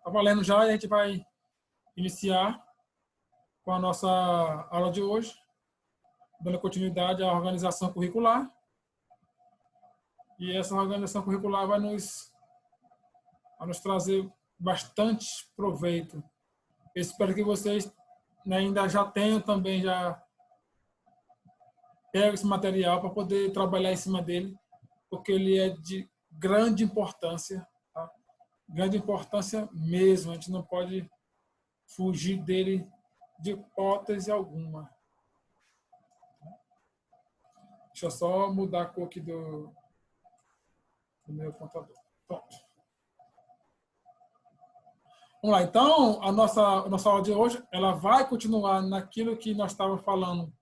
Tá valendo já, e a gente vai iniciar com a nossa aula de hoje, dando continuidade à organização curricular. E essa organização curricular vai nos trazer bastante proveito. Eu espero que vocês ainda já tenham também, já pegam esse material para poder trabalhar em cima dele, porque ele é de grande importância, tá? Grande importância mesmo, a gente não pode fugir dele de hipótese alguma. Deixa eu só mudar a cor aqui do meu computador. Pronto. Vamos lá, então, a nossa aula de hoje, ela vai continuar naquilo que nós estávamos falando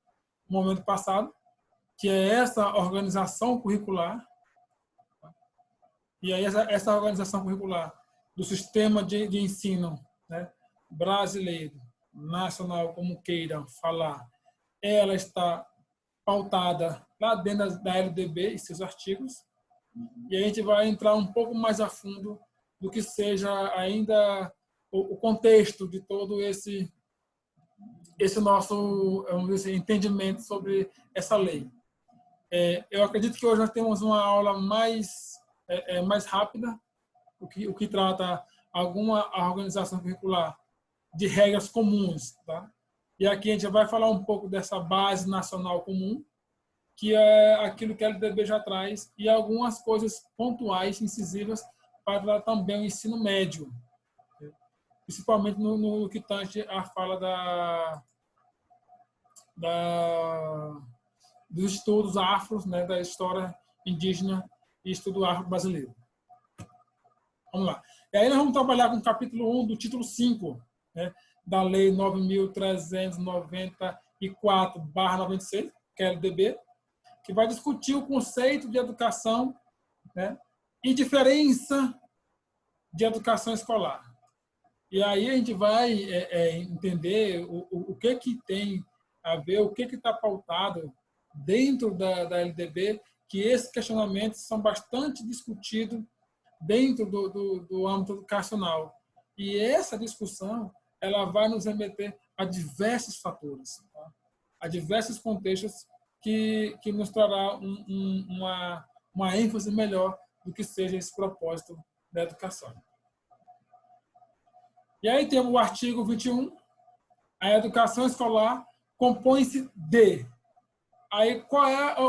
no momento passado, que é essa organização curricular. E aí essa organização curricular do sistema de ensino, né, brasileiro, nacional, como queiram falar, ela está pautada lá dentro da LDB e seus artigos. E a gente vai entrar um pouco mais a fundo do que seja ainda o contexto de todo esse nosso, vamos dizer, entendimento sobre essa lei. Eu acredito que hoje nós temos uma aula mais rápida, o que trata alguma organização curricular de regras comuns, tá? E aqui a gente vai falar um pouco dessa base nacional comum, que é aquilo que a LDB já traz, e algumas coisas pontuais, incisivas, para também o ensino médio, principalmente no que tange a fala dos estudos afros, né, da história indígena e estudo afro-brasileiro. Vamos lá. E aí nós vamos trabalhar com o capítulo 1 do título 5, né, da Lei 9.394/96, que é a LDB, que vai discutir o conceito de educação, né, e diferença de educação escolar. E aí a gente vai entender o que tem a ver, o que está pautado dentro da LDB, que esses questionamentos são bastante discutidos dentro do âmbito educacional. E essa discussão ela vai nos remeter a diversos fatores, tá? A diversos contextos que nos trará uma ênfase melhor do que seja esse propósito da educação. E aí temos o artigo 21, a educação escolar compõe-se de... Aí, qual é a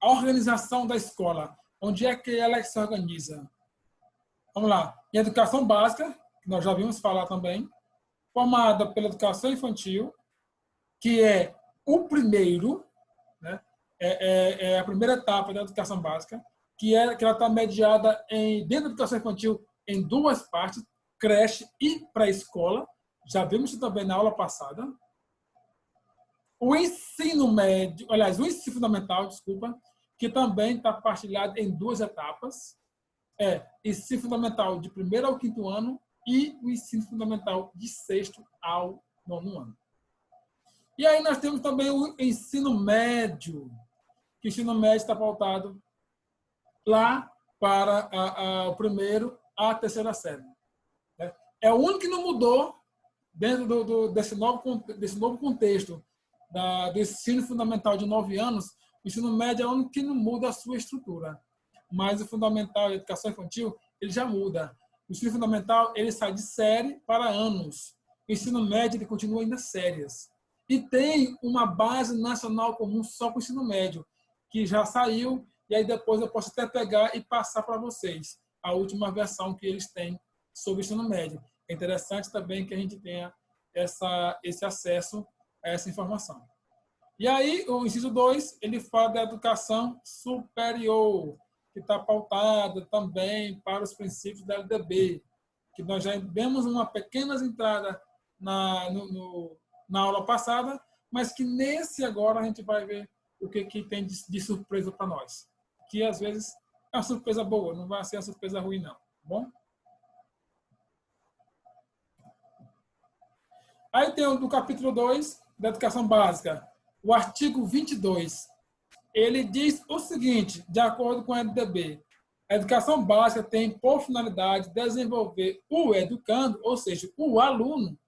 organização da escola? Onde é que ela se organiza? Vamos lá. Em educação básica, que nós já vimos falar também, formada pela educação infantil, que é o primeiro, né? É a primeira etapa da educação básica, que ela está mediada dentro da educação infantil em duas partes, creche e pré-escola. Já vimos isso também na aula passada. O ensino médio, aliás, o ensino fundamental, desculpa, que também está partilhado em duas etapas. Ensino fundamental de 1º ao 5º ano e o ensino fundamental de 6º ao 9º ano. E aí nós temos também o ensino médio, que o ensino médio está pautado lá para o 1º à 3ª série. É o único que não mudou dentro desse novo contexto do ensino fundamental de 9 anos. O ensino médio é o único que não muda a sua estrutura. Mas o fundamental e a educação infantil, ele já muda. O ensino fundamental, ele sai de série para anos. O ensino médio, ele continua ainda séries. E tem uma base nacional comum só para o ensino médio, que já saiu, e aí depois eu posso até pegar e passar para vocês a última versão que eles têm sobre o ensino médio. É interessante também que a gente tenha esse acesso a essa informação. E aí, o inciso 2, ele fala da educação superior, que está pautada também para os princípios da LDB, que nós já demos uma pequena entrada na aula passada, mas que nesse agora a gente vai ver o que tem de surpresa para nós. Que às vezes é uma surpresa boa, não vai ser uma surpresa ruim, não. Tá bom? Aí tem o do capítulo 2, da educação básica, o artigo 22. Ele diz o seguinte, de acordo com a LDB, A educação básica tem por finalidade desenvolver o educando, ou seja, o aluno,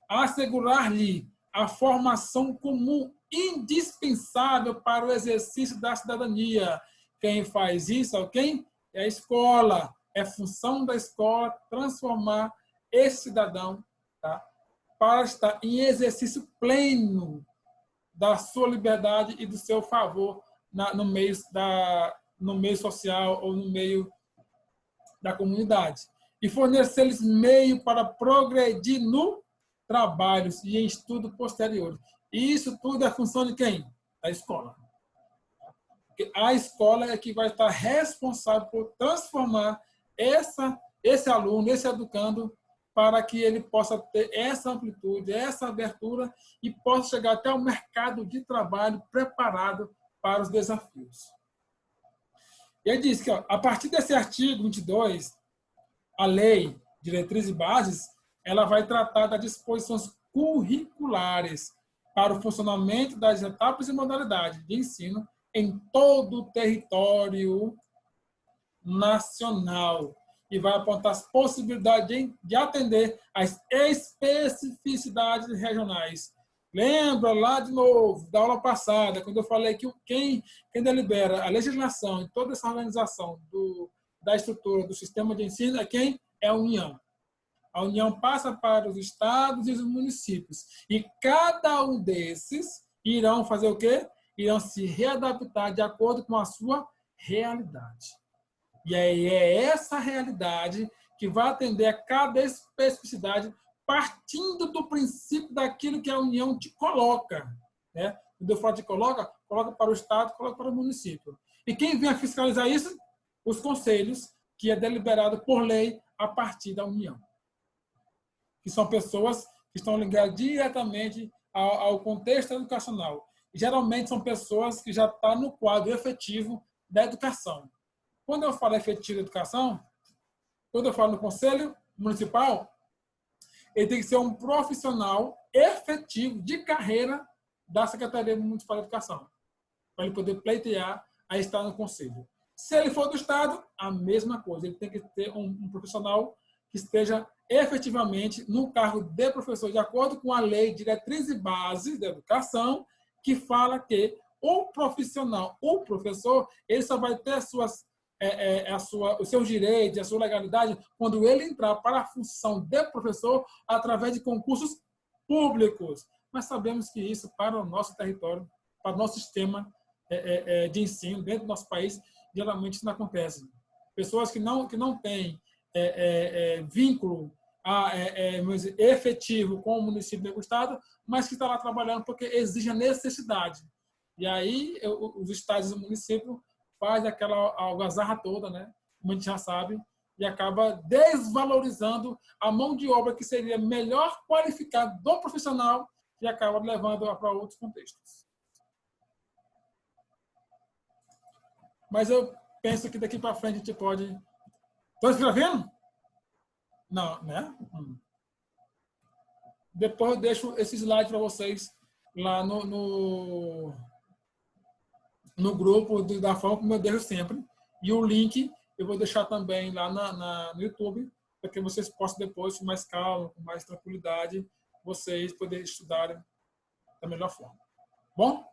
assegurar-lhe a formação comum indispensável para o exercício da cidadania. Quem faz isso é quem? É a escola. É função da escola transformar esse cidadão, tá, para estar em exercício pleno da sua liberdade e do seu favor no meio social ou no meio da comunidade. E fornecer-lhes meio para progredir no trabalho e em estudo posterior. E isso tudo é função de quem? Da escola. Porque a escola é que vai estar responsável por transformar esse aluno, esse educando, para que ele possa ter essa amplitude, essa abertura e possa chegar até o mercado de trabalho preparado para os desafios. E ele diz que, ó, a partir desse artigo 22, a lei Diretrizes e Bases, ela vai tratar das disposições curriculares para o funcionamento das etapas e modalidades de ensino em todo o território nacional e vai apontar as possibilidades de atender às especificidades regionais. Lembra lá de novo, da aula passada, quando eu falei que quem delibera a legislação e toda essa organização da estrutura do sistema de ensino é quem? É a União. A União passa para os estados e os municípios. E cada um desses irão fazer o quê? Irão se readaptar de acordo com a sua realidade. E aí é essa realidade que vai atender a cada especificidade partindo do princípio daquilo que a União te coloca. Né? Quando eu falo te coloca para o Estado, coloca para o município. E quem vem a fiscalizar isso? Os conselhos, que é deliberado por lei a partir da União. Que são pessoas que estão ligadas diretamente ao contexto educacional. E, geralmente são pessoas que já estão no quadro efetivo da educação. Quando eu falo efetivo da educação, quando eu falo no Conselho Municipal, ele tem que ser um profissional efetivo de carreira da Secretaria Municipal de Educação, para ele poder pleitear a estar no Conselho. Se ele for do Estado, a mesma coisa. Ele tem que ter um profissional que esteja efetivamente no cargo de professor, de acordo com a lei Diretriz e Base da Educação, que fala que o profissional, o professor, ele só vai ter os seus direitos, a sua legalidade, quando ele entrar para a função de professor através de concursos públicos. Mas sabemos que isso, para o nosso território, para o nosso sistema de ensino dentro do nosso país, geralmente isso não acontece. Pessoas que não têm vínculo efetivo com o município e com o Estado, mas que estão lá trabalhando porque exige a necessidade. E aí os estados e o município faz aquela algazarra toda, né? Como a gente já sabe, e acaba desvalorizando a mão de obra que seria melhor qualificada do profissional e acaba levando para outros contextos. Mas eu penso que daqui para frente a gente pode... Estou escrevendo? Não, né? Depois eu deixo esse slide para vocês lá no grupo da forma como eu deixo sempre. E o link eu vou deixar também lá no YouTube, para que vocês possam depois, com mais calma, com mais tranquilidade, vocês poderem estudarem da melhor forma. Bom?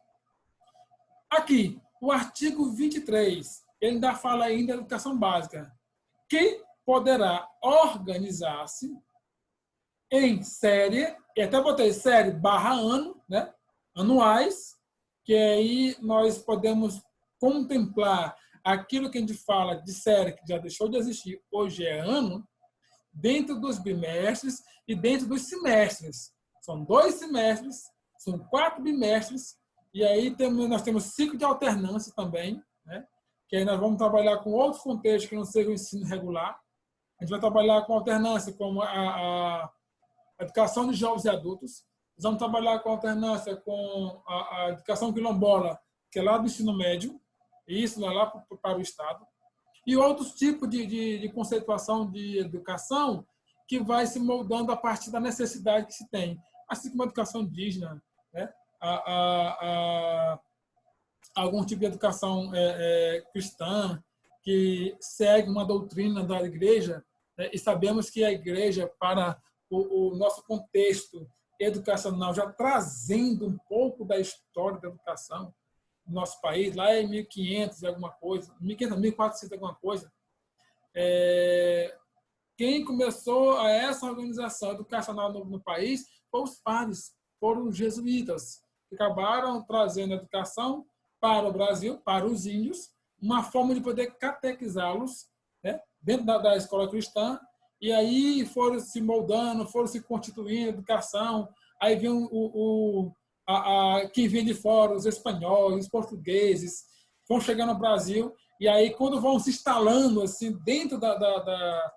Aqui, o artigo 23, ele ainda fala ainda da educação básica, que poderá organizar-se em série, e até botei série barra ano, né? Anuais, que aí nós podemos contemplar aquilo que a gente fala de série que já deixou de existir, hoje é ano, dentro dos bimestres e dentro dos semestres. São 2 semestres, são 4 bimestres, e aí nós temos ciclo de alternância também, né? Que aí nós vamos trabalhar com outros contextos que não sejam o ensino regular. A gente vai trabalhar com alternância, como a educação de jovens e adultos. Nós vamos trabalhar com alternância com a educação quilombola, que é lá do ensino médio, e isso é lá para o Estado. E outros tipos de conceituação de educação que vai se moldando a partir da necessidade que se tem. Assim como a educação indígena, né? Algum tipo de educação cristã, que segue uma doutrina da igreja, né? E sabemos que a igreja, para o nosso contexto educacional, já trazendo um pouco da história da educação no nosso país, lá em 1500 e alguma coisa, 1500, 1400 alguma coisa, quem começou essa organização educacional no país foram os padres, foram os jesuítas, que acabaram trazendo a educação para o Brasil, para os índios, uma forma de poder catequizá-los, né, dentro da escola cristã, e aí foram se moldando, foram se constituindo a educação, aí vinha quem vinha de fora, os espanhóis, os portugueses, vão chegando no Brasil, e aí quando vão se instalando assim, dentro da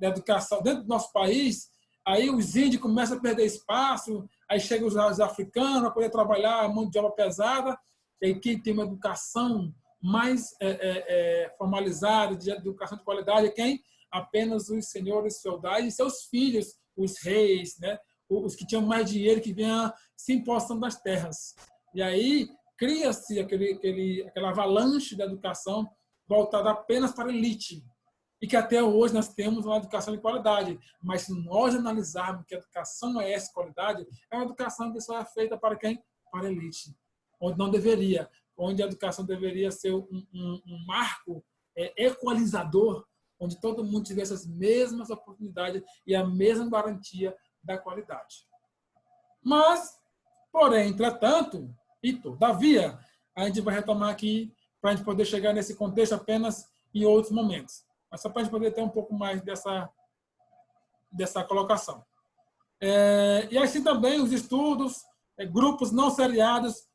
educação, dentro do nosso país, aí os índios começam a perder espaço, aí chegam os africanos a poder trabalhar a mão de obra pesada, e aí quem tem uma educação mais formalizada, de educação de qualidade, é quem? Apenas os senhores feudais e seus filhos, os reis, né? Os que tinham mais dinheiro, que vinham se impostando das terras. E aí cria-se aquela avalanche da educação voltada apenas para a elite. E que até hoje nós temos uma educação de qualidade. Mas se nós analisarmos que a educação não é essa qualidade, é uma educação que só é feita para quem? Para a elite. Onde não deveria. Onde a educação deveria ser um marco equalizador, onde todo mundo tivesse as mesmas oportunidades e a mesma garantia da qualidade. Mas, porém, entretanto, e todavia, a gente vai retomar aqui para a gente poder chegar nesse contexto apenas em outros momentos. Mas só para a gente poder ter um pouco mais dessa colocação. E assim também os estudos, grupos não seriados.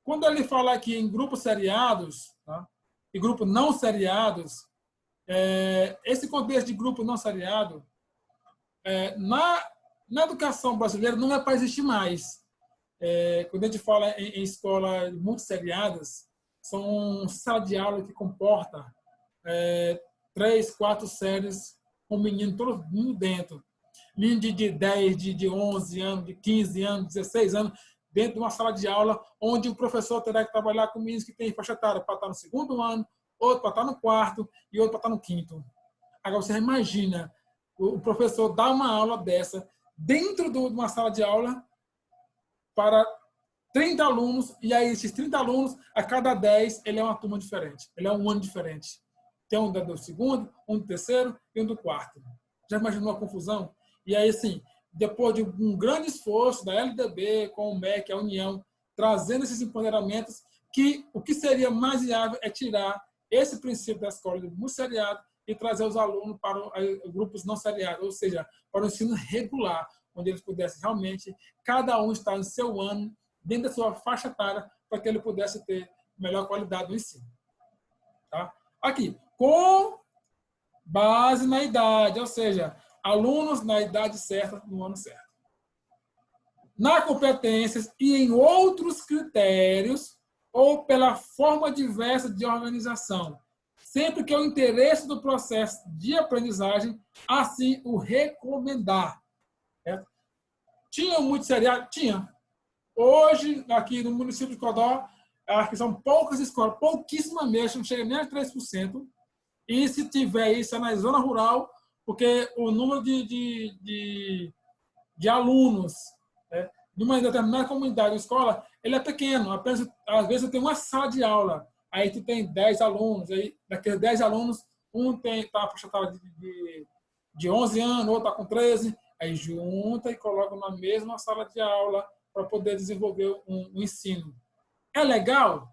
Quando ele fala aqui em grupos seriados, tá? E grupos não seriados, esse contexto de grupo não seriado, na educação brasileira não é para existir mais. Quando a gente fala em escolas muito seriadas, são sala de aula que comporta 3, 4 séries com menino todo mundo dentro. Menino de 10, de 11 anos, de 15 anos, 16 anos, dentro de uma sala de aula onde o professor terá que trabalhar com meninos que têm faixa etária para estar no segundo ano, outro para estar no quarto e outro para estar no quinto. Agora, você imagina o professor dar uma aula dessa dentro de uma sala de aula para 30 alunos, e aí esses 30 alunos, a cada 10, ele é uma turma diferente, ele é um ano diferente. Tem um do segundo, um do terceiro e um do quarto. Já imaginou a confusão? E aí, assim, depois de um grande esforço da LDB com o MEC, a União, trazendo esses empoderamentos, que o que seria mais viável é tirar esse princípio da escola de muito seriado e trazer os alunos para grupos não seriados, ou seja, para o ensino regular, onde eles pudessem realmente, cada um estar no seu ano, dentro da sua faixa etária, para que ele pudesse ter melhor qualidade do ensino. Tá? Aqui, com base na idade, ou seja, alunos na idade certa, no ano certo. Na competências e em outros critérios, ou pela forma diversa de organização, sempre que é o interesse do processo de aprendizagem, assim o recomendar. Certo? Tinha muito seriado? Tinha. Hoje, aqui no município de Codó, acho que são poucas escolas, pouquíssimas mesmo, não chega nem a 3%. E se tiver isso é na zona rural, porque o número de alunos, né, de uma determinada comunidade ou escola, ele é pequeno. Apenas, às vezes, tem uma sala de aula, aí tu tem 10 alunos, aí daqueles 10 alunos, um está de 11 anos, outro está com 13, aí junta e coloca na mesma sala de aula para poder desenvolver um ensino. É legal?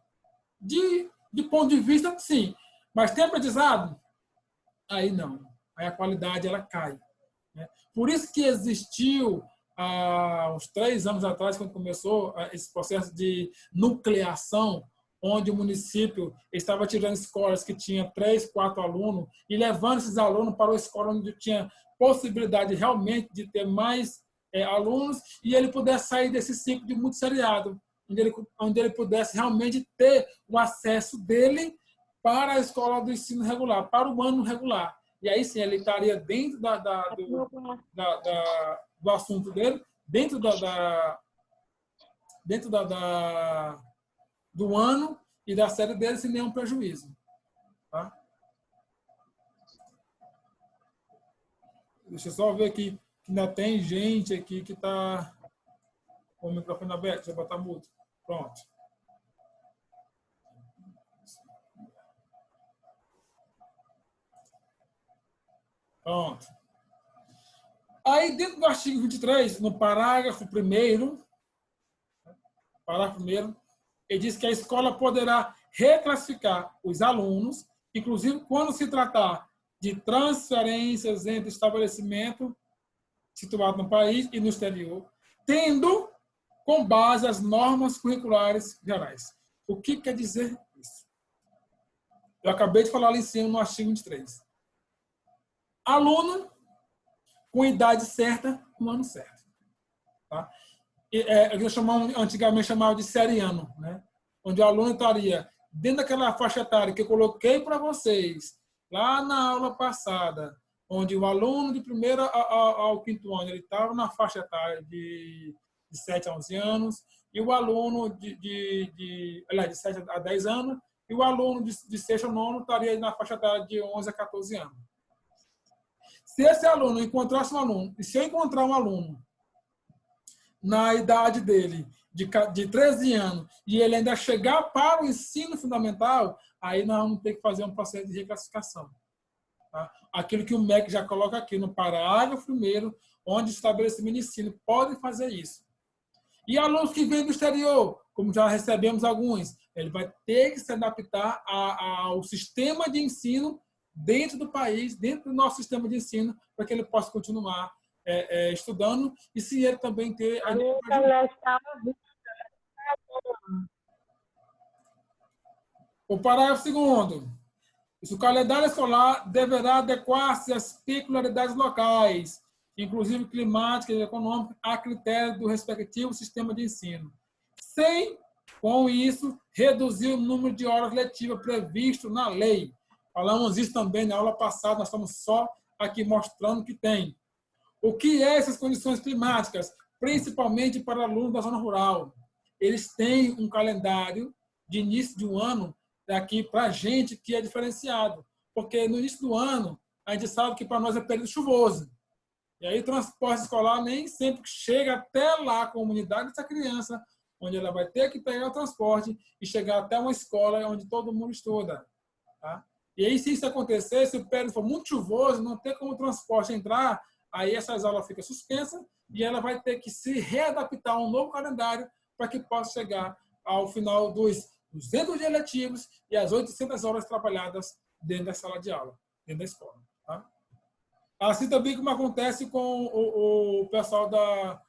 De ponto de vista, sim. Mas tem aprendizado? Aí não. Aí a qualidade ela cai. Né? Por isso que existiu, há uns 3 anos atrás, quando começou esse processo de nucleação, onde o município estava tirando escolas que tinham 3, 4 alunos e levando esses alunos para uma escola onde tinha possibilidade realmente de ter mais alunos e ele pudesse sair desse ciclo de muito seriado, onde ele pudesse realmente ter o acesso dele para a escola do ensino regular, para o ano regular. E aí sim, ele estaria dentro do assunto dele, dentro do ano e da série dele sem nenhum prejuízo. Tá? Deixa eu só ver aqui, que ainda tem gente aqui que está com o microfone aberto. Deixa eu botar mudo. Pronto. Pronto. Aí, dentro do artigo 23, no parágrafo 1º, ele diz que a escola poderá reclassificar os alunos, inclusive quando se tratar de transferências entre estabelecimento situado no país e no exterior, tendo com base as normas curriculares gerais. O que quer dizer isso? Eu acabei de falar ali em cima no artigo 23. Aluno com idade certa, no ano certo. Tá? Antigamente chamava de seriano, né? Onde o aluno estaria dentro daquela faixa etária que eu coloquei para vocês, lá na aula passada, onde o aluno de primeiro ao 5º ano ele estava na faixa etária de 7 a 11 anos, e o aluno de 7 a 10 anos, e o aluno de 6º ao 9º estaria na faixa etária de 11 a 14 anos. Se esse aluno encontrasse um aluno, e se eu encontrar um aluno na idade dele, de 13 anos, e ele ainda chegar para o ensino fundamental, aí nós vamos ter que fazer um processo de reclassificação. Tá? Aquilo que o MEC já coloca aqui no parágrafo 1º, onde o estabelecimento de ensino pode fazer isso. E alunos que vêm do exterior, como já recebemos alguns, ele vai ter que se adaptar ao sistema de ensino dentro do país, dentro do nosso sistema de ensino, para que ele possa continuar estudando e se ele também ter... O parágrafo 2º. O calendário escolar deverá adequar-se às peculiaridades locais, inclusive climáticas e econômicas, a critério do respectivo sistema de ensino, sem, com isso, reduzir o número de horas letivas previsto na lei. Falamos isso também na aula passada, nós estamos só aqui mostrando que tem. O que é essas condições climáticas? Principalmente para alunos da zona rural. Eles têm um calendário de início de um ano daqui para a gente que é diferenciado. Porque no início do ano, a gente sabe que para nós é período chuvoso. E aí o transporte escolar nem sempre chega até lá a comunidade dessa criança, onde ela vai ter que pegar o transporte e chegar até uma escola onde todo mundo estuda. Tá? E aí, se isso acontecer, se o período for muito chuvoso, não tem como o transporte entrar, aí essas aulas ficam suspensas e ela vai ter que se readaptar a um novo calendário para que possa chegar ao final dos 200 dias letivos e as 800 horas trabalhadas dentro da sala de aula, dentro da escola. Tá? Assim também como acontece com o pessoal da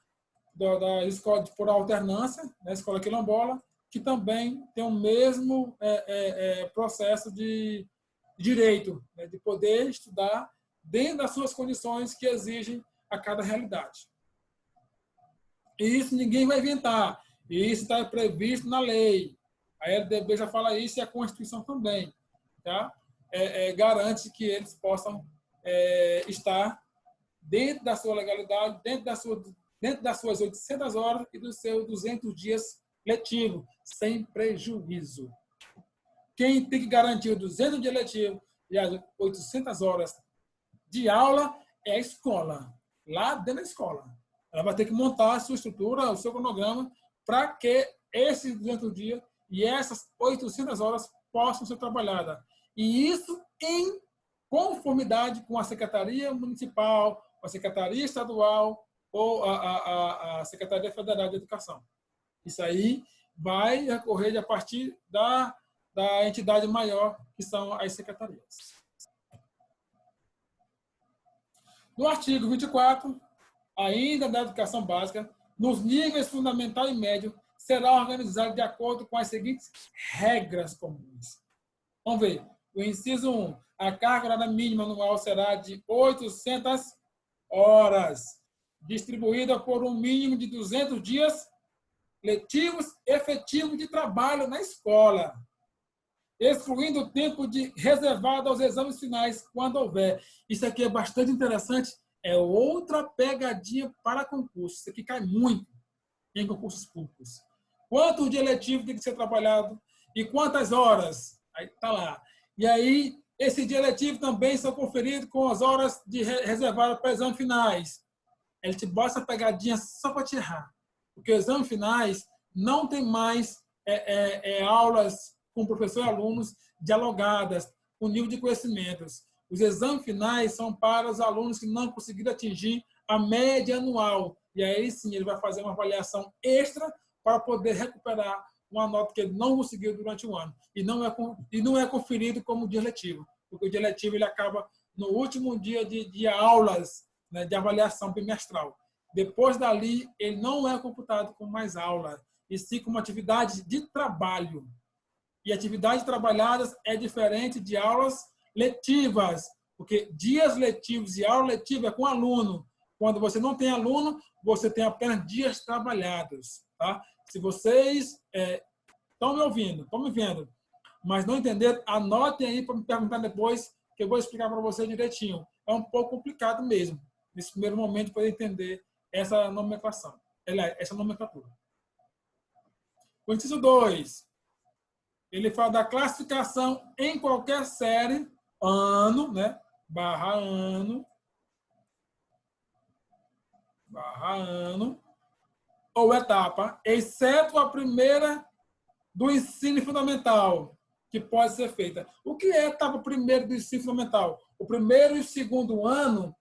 escola por alternância, da escola quilombola, que também tem o mesmo processo de direito, né, de poder estudar dentro das suas condições que exigem a cada realidade. E isso ninguém vai inventar. E isso está previsto na lei. A LDB já fala isso e a Constituição também. Tá? Garante que eles possam estar dentro da sua legalidade, dentro das suas 800 horas e dos seus 200 dias letivos, sem prejuízo. Quem tem que garantir os 200 dias letivos e as 800 horas de aula é a escola, lá dentro da escola. Ela vai ter que montar a sua estrutura, o seu cronograma, para que esses 200 dias e essas 800 horas possam ser trabalhadas. E isso em conformidade com a Secretaria Municipal, a Secretaria Estadual ou a Secretaria Federal de Educação. Isso aí vai recorrer a partir da entidade maior, que são as secretarias. No artigo 24, ainda da educação básica, nos níveis fundamental e médio, será organizado de acordo com as seguintes regras comuns. Vamos ver. O inciso 1. A carga horária mínima anual será de 800 horas, distribuída por um mínimo de 200 dias letivos efetivos de trabalho na escola, excluindo o tempo reservado aos exames finais, quando houver. Isso aqui é bastante interessante. É outra pegadinha para concurso. Isso aqui cai muito em concursos públicos. Quanto dia letivo tem que ser trabalhado e quantas horas? Aí está lá. E aí Esse dia letivo também são conferidos com as horas reservadas para exames finais. Ele te bota essa pegadinha só para te errar. Porque os exames finais não tem mais aulas com professor e alunos dialogadas, com nível de conhecimentos. Os exames finais são para os alunos que não conseguiram atingir a média anual. E aí sim ele vai fazer uma avaliação extra para poder recuperar uma nota que ele não conseguiu durante o ano. E não é conferido como dia letivo, porque o dia letivo ele acaba no último dia de aulas, né, de avaliação bimestral. Depois dali, ele não é computado como mais aula, e sim como atividade de trabalho. E atividades trabalhadas é diferente de aulas letivas, porque dias letivos e aula letiva é com aluno. Quando você não tem aluno, você tem apenas dias trabalhados. Tá? Se vocês estão me ouvindo, estão me vendo, mas não entenderam, anotem aí para me perguntar depois, que eu vou explicar para vocês direitinho. É um pouco complicado mesmo, nesse primeiro momento, para entender essa nomenclação, essa nomenclatura. O inciso 2, ele fala da classificação em qualquer série, ano, né? Barra ano, ou etapa, exceto a primeira do ensino fundamental, que pode ser feita. O que é a etapa primeira do ensino fundamental? O primeiro e o segundo ano,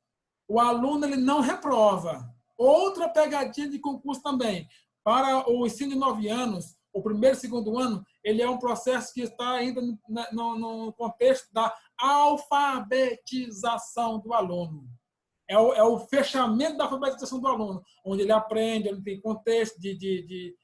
o aluno ele não reprova. Outra pegadinha de concurso também. Para o ensino de 9 anos, o primeiro e segundo ano, ele é um processo que está ainda no contexto da alfabetização do aluno. É o fechamento da alfabetização do aluno, onde ele aprende, onde tem contexto de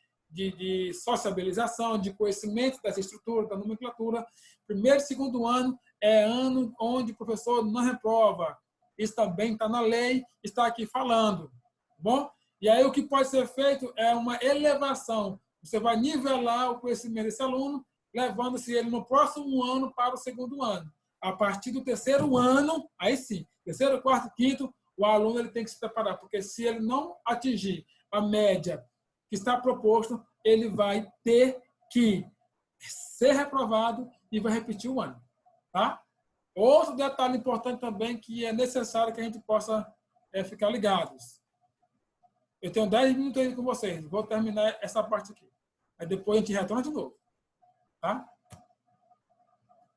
sociabilização, de conhecimento dessa estrutura, da nomenclatura. Primeiro e segundo ano é ano onde o professor não reprova. Isso também está na lei, está aqui falando. Bom? E aí o que pode ser feito é uma elevação. Você vai nivelar o conhecimento desse aluno, levando-se ele no próximo ano para o segundo ano. A partir do terceiro ano, aí sim, terceiro, quarto, quinto, o aluno ele tem que se preparar, porque se ele não atingir a média que está proposto, ele vai ter que ser reprovado e vai repetir o ano. Tá? Outro detalhe importante também que é necessário que a gente possa ficar ligados. Eu tenho 10 minutos aí com vocês. Vou terminar essa parte aqui. Aí depois a gente retorna de novo. Tá?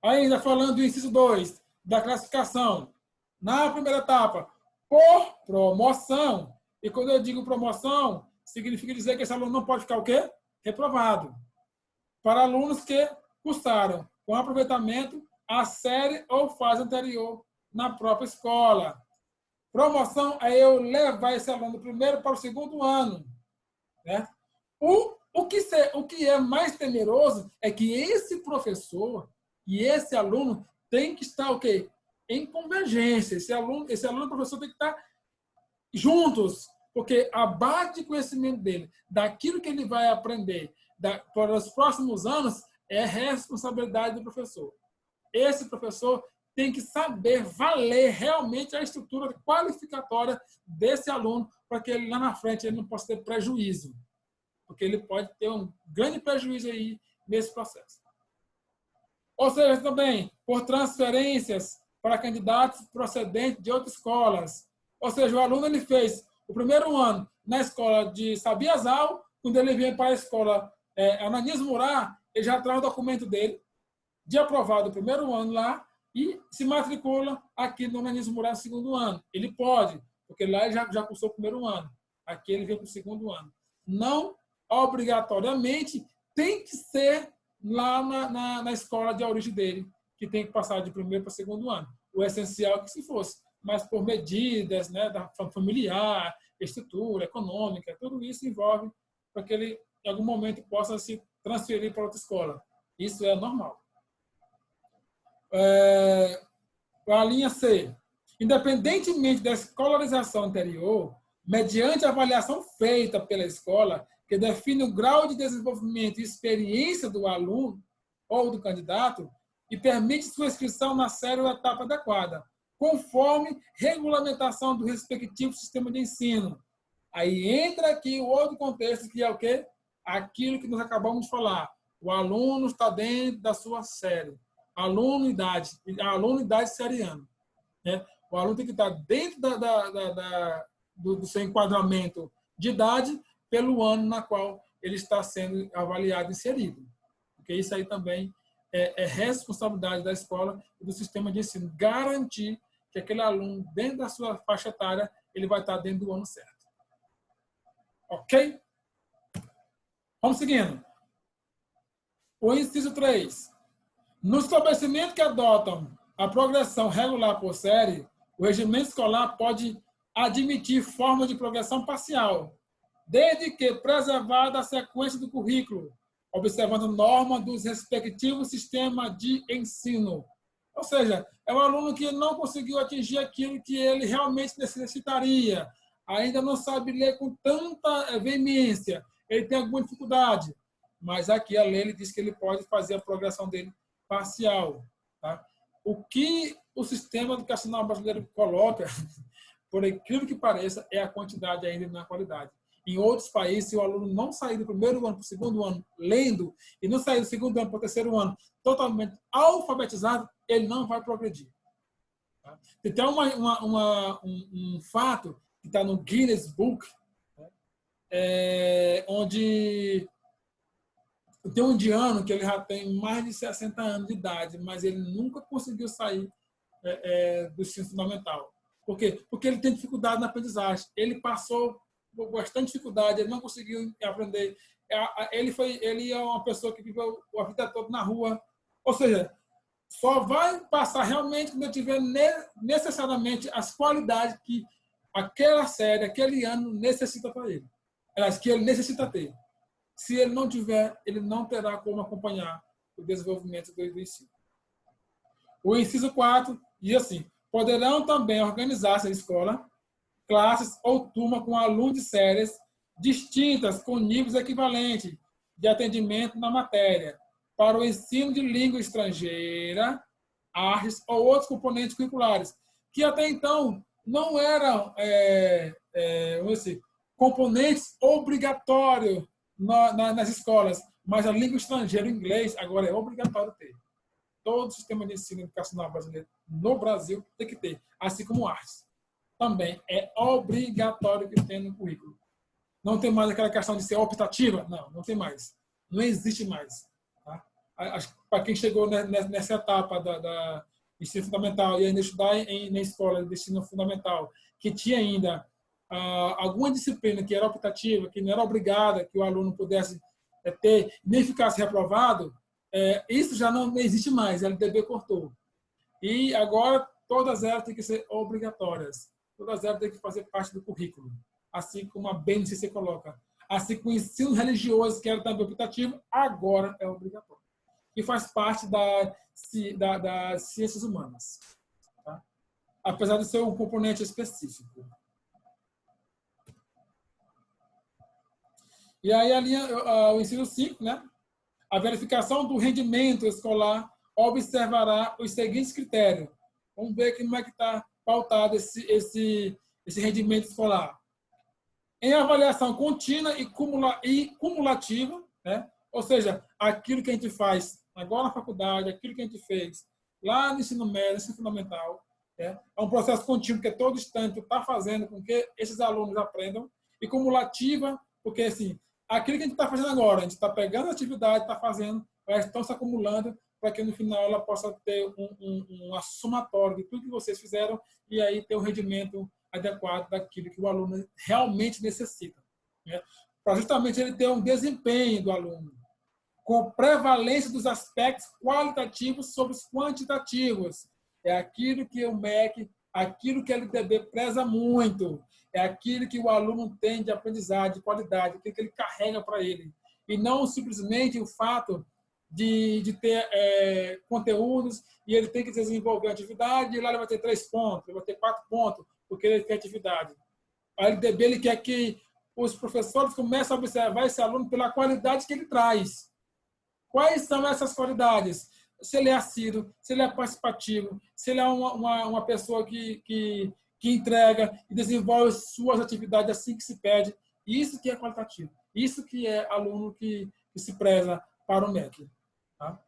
Ainda falando do inciso 2, da classificação. Na primeira etapa, por promoção. E quando eu digo promoção, significa dizer que esse aluno não pode ficar o quê? Reprovado. Para alunos que cursaram com aproveitamento a série ou fase anterior na própria escola. Promoção é eu levar esse aluno do primeiro para o segundo ano. Né? O que é mais temeroso é que esse professor e esse aluno tem que estar o quê? Em convergência. Esse aluno e o professor tem que estar juntos, porque a base de conhecimento dele, daquilo que ele vai aprender para os próximos anos, é responsabilidade do professor. Esse professor tem que saber valer realmente a estrutura qualificatória desse aluno para que ele lá na frente ele não possa ter prejuízo. Porque ele pode ter um grande prejuízo aí nesse processo. Ou seja, também por transferências para candidatos procedentes de outras escolas. Ou seja, o aluno ele fez o primeiro ano na escola de Sabiazal, quando ele vem para a escola Ananias Murat, ele já traz o documento dele, de aprovado o primeiro ano lá, e se matricula aqui no Ananias Murat no segundo ano. Ele pode, porque lá ele já cursou o primeiro ano. Aqui ele vem para o segundo ano. Não obrigatoriamente tem que ser lá na escola de origem dele, que tem que passar de primeiro para segundo ano. O essencial é que se fosse, mas por medidas, né, da familiar, estrutura econômica, tudo isso envolve para que ele, em algum momento, possa se transferir para outra escola. Isso é normal. A linha C. Independentemente da escolarização anterior, mediante a avaliação feita pela escola, que define o grau de desenvolvimento e experiência do aluno ou do candidato e permite sua inscrição na série ou etapa adequada, conforme regulamentação do respectivo sistema de ensino. Aí entra aqui o outro contexto, que é o quê? Aquilo que nós acabamos de falar. O aluno está dentro da sua série. Aluno, idade série ano. Né? O aluno tem que estar dentro do seu enquadramento de idade pelo ano na qual ele está sendo avaliado e inserido. Porque isso aí também é responsabilidade da escola e do sistema de ensino garantir que aquele aluno, dentro da sua faixa etária, ele vai estar dentro do ano certo. Ok? Vamos seguindo. O inciso 3. Nos estabelecimentos que adotam a progressão regular por série, o regimento escolar pode admitir forma de progressão parcial, desde que preservada a sequência do currículo, observando normas dos respectivos sistemas de ensino. Ou seja, é um aluno que não conseguiu atingir aquilo que ele realmente necessitaria, ainda não sabe ler com tanta veemência, ele tem alguma dificuldade, mas aqui a lei ele diz que ele pode fazer a progressão dele parcial. Tá? O que o sistema educacional brasileiro coloca, por incrível que pareça, é a quantidade ainda na qualidade. Em outros países, se o aluno não sair do primeiro ano para o segundo ano lendo e não sair do segundo ano para o terceiro ano totalmente alfabetizado, ele não vai progredir. Tá? Tem até um fato que está no Guinness Book, onde tem um indiano que ele já tem mais de 60 anos de idade, mas ele nunca conseguiu sair do ensino fundamental. Por quê? Porque ele tem dificuldade na aprendizagem. Ele passou por bastante dificuldade, ele não conseguiu aprender. Ele é uma pessoa que viveu a vida toda na rua. Ou seja, só vai passar realmente quando ele tiver necessariamente as qualidades que aquela série, aquele ano necessita para ele. Elas que ele necessita ter. Se ele não tiver, ele não terá como acompanhar o desenvolvimento do ensino. O inciso 4 diz assim: poderão também organizar-se a escola, classes ou turma com alunos de séries distintas com níveis equivalentes de atendimento na matéria para o ensino de língua estrangeira, artes ou outros componentes curriculares, que até então não eram componentes obrigatórios nas escolas, mas a língua estrangeira, o inglês, agora é obrigatório ter. Todo o sistema de ensino educacional brasileiro no Brasil tem que ter, assim como artes. Também é obrigatório que tenha no currículo. Não tem mais aquela questão de ser optativa? Não tem mais. Não existe mais. Tá? Para quem chegou nessa etapa da ensino fundamental e ainda estudar na escola de ensino fundamental, que tinha ainda alguma disciplina que era optativa, que não era obrigada que o aluno pudesse ter, nem ficasse reprovado, isso já não existe mais, a LDB cortou. E agora todas elas têm que ser obrigatórias, todas elas têm que fazer parte do currículo, assim como a BNCC coloca. Assim como o ensino religioso, que era também optativo, agora é obrigatório. E faz parte das ciências humanas, tá? Apesar de ser um componente específico. E aí o inciso 5, né? A verificação do rendimento escolar observará os seguintes critérios. Vamos ver como é que está pautado esse rendimento escolar. Em avaliação contínua e cumulativa, né? Ou seja, aquilo que a gente faz agora na faculdade, aquilo que a gente fez lá no ensino médio, no ensino fundamental, né? É um processo contínuo que todo instante está fazendo com que esses alunos aprendam, e cumulativa, porque assim, aquilo que a gente está fazendo agora, a gente está pegando a atividade, está fazendo, elas estão se acumulando para que no final ela possa ter uma somatória de tudo que vocês fizeram e aí ter um rendimento adequado daquilo que o aluno realmente necessita, né? Para justamente ele ter um desempenho do aluno, com prevalência dos aspectos qualitativos sobre os quantitativos. É aquilo que o MEC, aquilo que a LDB preza muito, é aquilo que o aluno tem de aprendizagem, de qualidade, aquilo que ele carrega para ele. E não simplesmente o fato de ter conteúdos e ele tem que desenvolver a atividade e lá ele vai ter 3 pontos, ele vai ter 4 pontos, porque ele tem atividade. A LDB ele quer que os professores comecem a observar esse aluno pela qualidade que ele traz. Quais são essas qualidades? Se ele é assíduo, se ele é participativo, se ele é uma pessoa que entrega e desenvolve suas atividades assim que se pede. Isso que é qualitativo. Isso que é aluno que se preza para o MEC. Tá?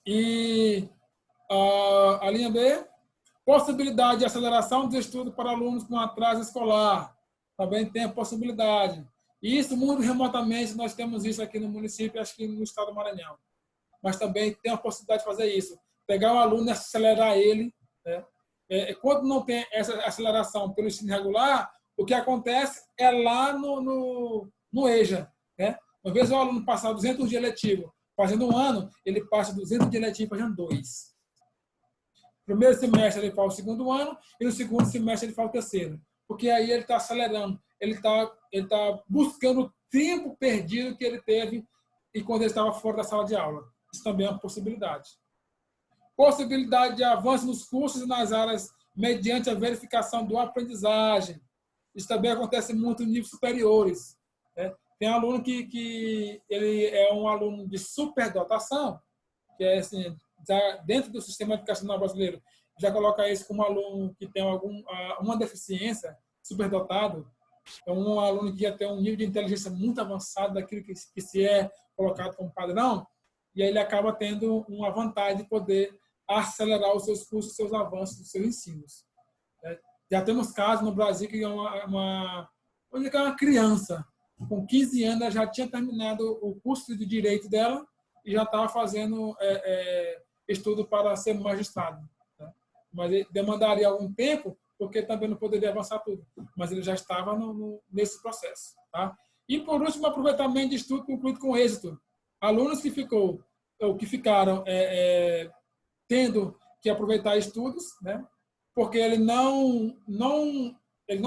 E a linha B, possibilidade de aceleração dos estudos para alunos com atraso escolar. Também tem a possibilidade. E isso, muito remotamente, nós temos isso aqui no município, acho que no estado do Maranhão. Mas também tem a possibilidade de fazer isso. Pegar o aluno e acelerar ele. Né? Quando não tem essa aceleração pelo ensino regular, o que acontece é lá no EJA. Né? Uma vez o aluno passar 200 dias letivos fazendo um ano, ele passa 200 dias letivos fazendo 2. No primeiro semestre ele faz o segundo ano e no segundo semestre ele faz o terceiro. Porque aí ele está acelerando, ele tá buscando o tempo perdido que ele teve e quando ele estava fora da sala de aula. Isso também é uma possibilidade. Possibilidade de avanço nos cursos e nas áreas mediante a verificação do aprendizagem. Isso também acontece muito em níveis superiores. Né? Tem aluno que ele é um aluno de superdotação, que é assim, já dentro do sistema educacional brasileiro, já coloca isso como aluno que tem uma deficiência, superdotado, é um aluno que já tem um nível de inteligência muito avançado daquilo que se é colocado como padrão, e aí ele acaba tendo uma vantagem de poder acelerar os seus cursos, os seus avanços, os seus ensinos. Já temos casos no Brasil que é uma criança, com 15 anos, ela já tinha terminado o curso de Direito dela e já estava fazendo estudo para ser magistrado. Né? Mas ele demandaria algum tempo, porque também não poderia avançar tudo. Mas ele já estava nesse processo. Tá? E, por último, aproveitamento de estudo concluído com êxito. Alunos que ficaram tendo que aproveitar estudos, né? Porque ele não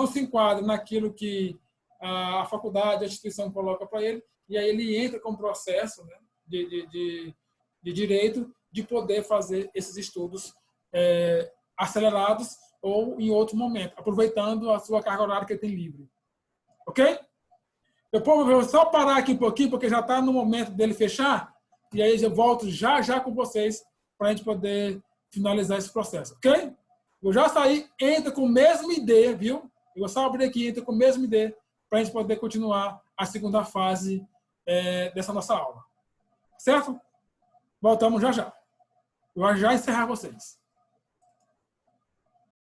se enquadra naquilo que a faculdade, a instituição coloca para ele, e aí ele entra com um processo, né, de direito de poder fazer esses estudos acelerados ou em outro momento, aproveitando a sua carga horária que ele tem livre. Ok? Eu vou só parar aqui um pouquinho, porque já está no momento dele fechar, e aí eu volto já com vocês para a gente poder finalizar esse processo, ok? Eu já saí, entra com o mesmo ID, viu? Eu vou só abrir aqui, entra com o mesmo ID, para a gente poder continuar a segunda fase dessa nossa aula. Certo? Voltamos já. Eu vou já encerrar vocês.